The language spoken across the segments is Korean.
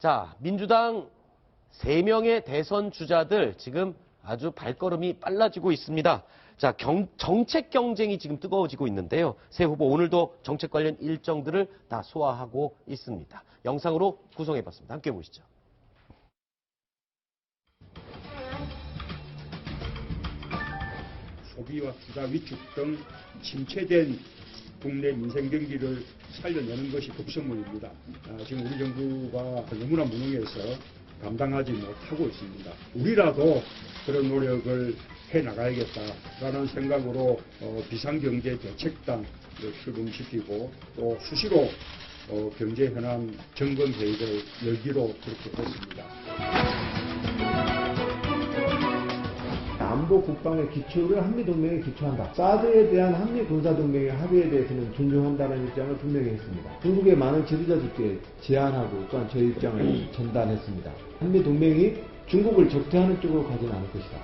자, 민주당 3명의 대선 주자들 지금 아주 발걸음이 빨라지고 있습니다. 자, 정책 경쟁이 지금 뜨거워지고 있는데요. 새 후보 오늘도 정책 관련 일정들을 다 소화하고 있습니다. 영상으로 구성해봤습니다. 함께 보시죠. 소비와 투자 위축 등 침체된 국내 민생 경기를 살려내는 것이 급선무입니다. 지금 우리 정부가 너무나 무능해서 감당하지 못하고 있습니다. 우리라도 그런 노력을 해나가야겠다라는 생각으로 비상경제 대책단을 출범시키고 또 수시로 경제 현안 점검 회의를 열기로 그렇게 했습니다. 안보 국방의 기초를 한미동맹에 기초한다. 사드에 대한 한미군사동맹의 합의에 대해서는 존중한다는 입장을 분명히 했습니다. 중국의 많은 지도자들께 제안하고 또한 저희 입장을 전달했습니다. 한미동맹이 중국을 적대하는 쪽으로 가지는 않을 것이다.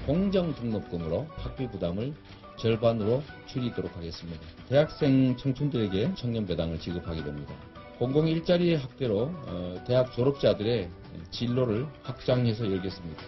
공정 등록금으로 학비 부담을 절반으로 줄이도록 하겠습니다. 대학생 청춘들에게 청년 배당을 지급하게 됩니다. 공공 일자리 확대로 대학 졸업자들의 진로를 확장해서 열겠습니다.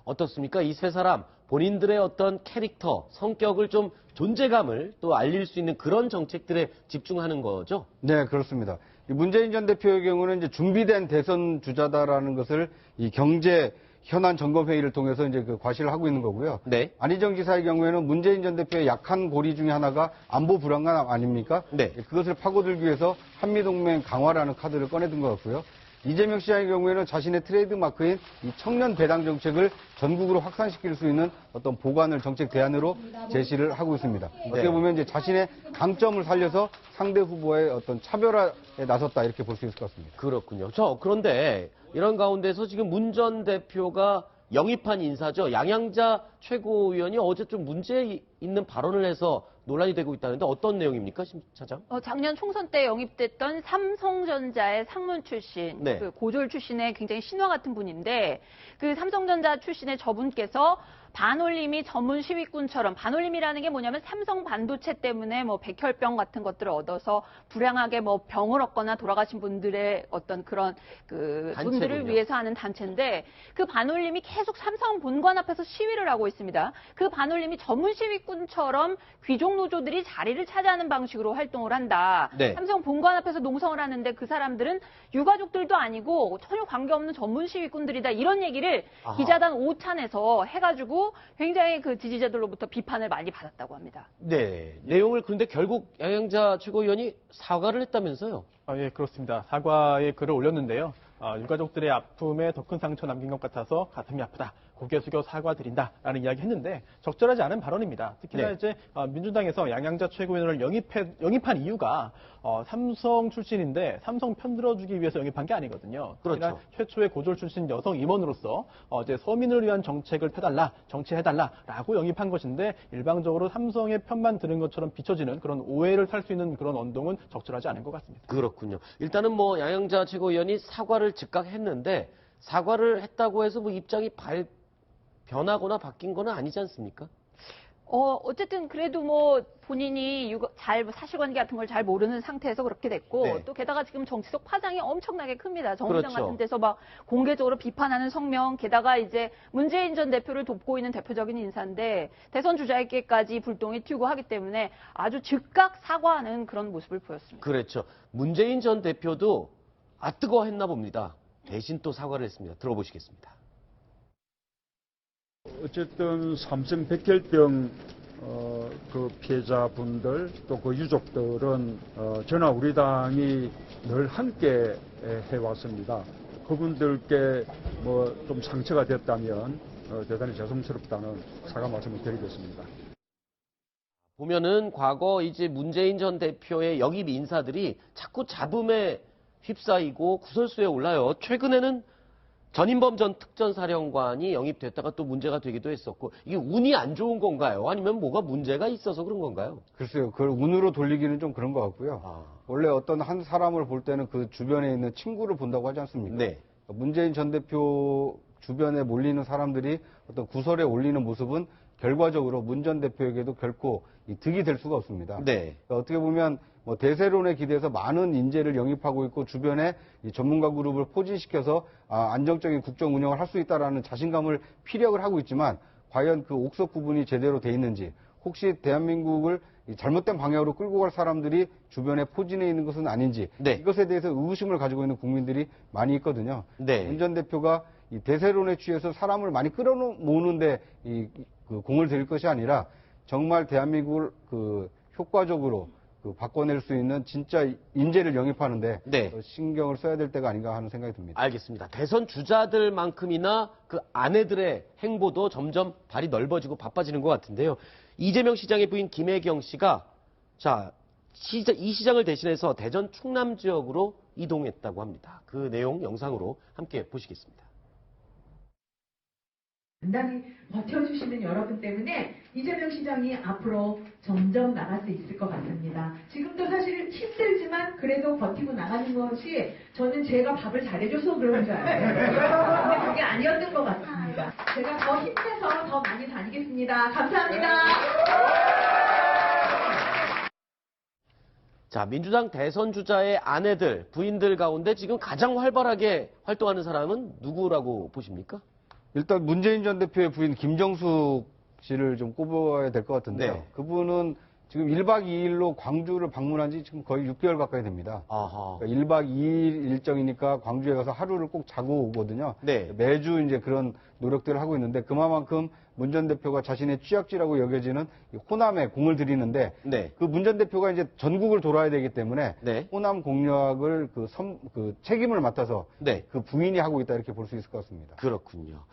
어떻습니까? 이 세 사람 본인들의 어떤 캐릭터, 성격을 좀 존재감을 또 알릴 수 있는 그런 정책들에 집중하는 거죠? 네, 그렇습니다. 문재인 전 대표의 경우는 이제 준비된 대선 주자다라는 것을 이 경제 현안 점검 회의를 통해서 이제 과시를 하고 있는 거고요. 네. 안희정 지사의 경우에는 문재인 전 대표의 약한 고리 중에 하나가 안보 불안감 아닙니까? 네. 그것을 파고들기 위해서 한미동맹 강화라는 카드를 꺼내든 것 같고요. 이재명 시장의 경우에는 자신의 트레이드 마크인 이 청년 배당 정책을 전국으로 확산시킬 수 있는 어떤 보관을 정책 대안으로 제시를 하고 있습니다. 네. 어떻게 보면 이제 자신의 강점을 살려서 상대 후보의 어떤 차별화에 나섰다 이렇게 볼 수 있을 것 같습니다. 그렇군요. 그런데 이런 가운데서 지금 문 전 대표가 영입한 인사죠. 양양자 최고위원이 어제 좀 문제 있는 발언을 해서 논란이 되고 있다는데 어떤 내용입니까, 심 차장? 작년 총선 때 영입됐던 삼성전자의 상무 출신, 네. 그 고졸 출신의 굉장히 신화 같은 분인데 그 삼성전자 출신의 저분께서 반올림이 전문 시위꾼처럼, 반올림이라는 게 뭐냐면 삼성 반도체 때문에 뭐 백혈병 같은 것들을 얻어서 불행하게 뭐 병을 얻거나 돌아가신 분들의 어떤 그런 그 단체군요. 분들을 위해서 하는 단체인데 그 반올림이 계속 삼성 본관 앞에서 시위를 하고 있습니다. 그 반올림이 전문 시위꾼처럼 귀족 노조들이 자리를 차지하는 방식으로 활동을 한다. 네. 삼성 본관 앞에서 농성을 하는데 그 사람들은 유가족들도 아니고 전혀 관계없는 전문 시위꾼들이다. 이런 얘기를 아하. 기자단 5탄에서 해가지고 굉장히 그 지지자들로부터 비판을 많이 받았다고 합니다. 네. 내용을 그런데 결국 양양자 최고위원이 사과를 했다면서요? 예, 그렇습니다. 사과의 글을 올렸는데요. 유가족들의 아픔에 더 큰 상처 남긴 것 같아서 가슴이 아프다. 고개 숙여 사과드린다라는 이야기 했는데 적절하지 않은 발언입니다. 특히나 네. 이제 민주당에서 양양자 최고위원을 영입한 이유가 삼성 출신인데 삼성 편들어주기 위해서 영입한 게 아니거든요. 그렇죠. 특히나 최초의 고졸 출신 여성 임원으로서 이제 서민을 위한 정책을 펴달라, 정치해달라라고 영입한 것인데 일방적으로 삼성의 편만 드는 것처럼 비춰지는 그런 오해를 살 수 있는 그런 언동은 적절하지 않은 것 같습니다. 그렇군요. 일단은 뭐 양양자 최고위원이 사과를 즉각 했는데 사과를 했다고 해서 뭐 입장이 변하거나 바뀐 건 아니지 않습니까? 어쨌든 그래도 뭐 본인이 사실관계 같은 걸 잘 모르는 상태에서 그렇게 됐고 네. 또 게다가 지금 정치적 파장이 엄청나게 큽니다. 정의당 그렇죠. 같은 데서 막 공개적으로 비판하는 성명, 게다가 이제 문재인 전 대표를 돕고 있는 대표적인 인사인데 대선 주자에게까지 불똥이 튀고 하기 때문에 아주 즉각 사과하는 그런 모습을 보였습니다. 그렇죠. 문재인 전 대표도 뜨거워했나 봅니다. 대신 또 사과를 했습니다. 들어보시겠습니다. 어쨌든 삼성 백혈병 그 피해자분들 또 그 유족들은 저나 우리 당이 늘 함께 해왔습니다. 그분들께 뭐 좀 상처가 됐다면 대단히 죄송스럽다는 사과 말씀을 드리겠습니다. 보면은 과거 이제 문재인 전 대표의 영입 인사들이 자꾸 잡음에 휩싸이고 구설수에 올라요. 최근에는 전인범 전 특전사령관이 영입됐다가 또 문제가 되기도 했었고 이게 운이 안 좋은 건가요? 아니면 뭐가 문제가 있어서 그런 건가요? 글쎄요, 그걸 운으로 돌리기는 좀 그런 것 같고요. 원래 어떤 한 사람을 볼 때는 그 주변에 있는 친구를 본다고 하지 않습니까? 네. 문재인 전 대표 주변에 몰리는 사람들이 어떤 구설에 올리는 모습은 결과적으로 문 전 대표에게도 결코 이 득이 될 수가 없습니다. 네. 그러니까 어떻게 보면 뭐 대세론에 기대서 많은 인재를 영입하고 있고 주변에 이 전문가 그룹을 포진시켜서 안정적인 국정 운영을 할 수 있다라는 자신감을 피력을 하고 있지만 과연 그 옥석 부분이 제대로 돼 있는지 혹시 대한민국을 이 잘못된 방향으로 끌고 갈 사람들이 주변에 포진해 있는 것은 아닌지 네. 이것에 대해서 의구심을 가지고 있는 국민들이 많이 있거든요. 네. 문 전 대표가 이 대세론에 취해서 사람을 많이 끌어모으는데 그 공을 들일 것이 아니라 정말 대한민국을 그 효과적으로 그 바꿔낼 수 있는 진짜 인재를 영입하는데 네. 신경을 써야 될 때가 아닌가 하는 생각이 듭니다. 알겠습니다. 대선 주자들만큼이나 그 아내들의 행보도 점점 발이 넓어지고 바빠지는 것 같은데요. 이재명 시장의 부인 김혜경 씨가 자, 이 시장을 대신해서 대전 충남 지역으로 이동했다고 합니다. 그 내용 영상으로 함께 보시겠습니다. 단단히 버텨주시는 여러분 때문에 이재명 시장이 앞으로 점점 나갈 수 있을 것 같습니다. 지금도 사실 힘들지만 그래도 버티고 나가는 것이 저는 제가 밥을 잘해줘서 그런 줄 알아요. 근데 그게 아니었던 것 같습니다. 제가 더 힘내서 더 많이 다니겠습니다. 감사합니다. 자, 민주당 대선 주자의 아내들, 부인들 가운데 지금 가장 활발하게 활동하는 사람은 누구라고 보십니까? 일단 문재인 전 대표의 부인 김정숙 씨를 좀 꼽아야 될 것 같은데요. 네. 그분은 지금 1박 2일로 광주를 방문한 지 지금 거의 6개월 가까이 됩니다. 아하. 그러니까 1박 2일 일정이니까 광주에 가서 하루를 꼭 자고 오거든요. 네. 매주 이제 그런 노력들을 하고 있는데 그만큼 문 전 대표가 자신의 취약지라고 여겨지는 이 호남에 공을 들이는데 네. 그 문 전 대표가 이제 전국을 돌아야 되기 때문에 네. 호남 공략을 그 책임을 맡아서 네. 그 부인이 하고 있다 이렇게 볼 수 있을 것 같습니다. 그렇군요.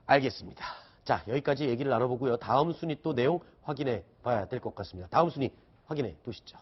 알겠습니다. 자, 여기까지 얘기를 나눠보고요. 다음 순위 또 내용 확인해 봐야 될 것 같습니다. 다음 순위 확인해 보시죠.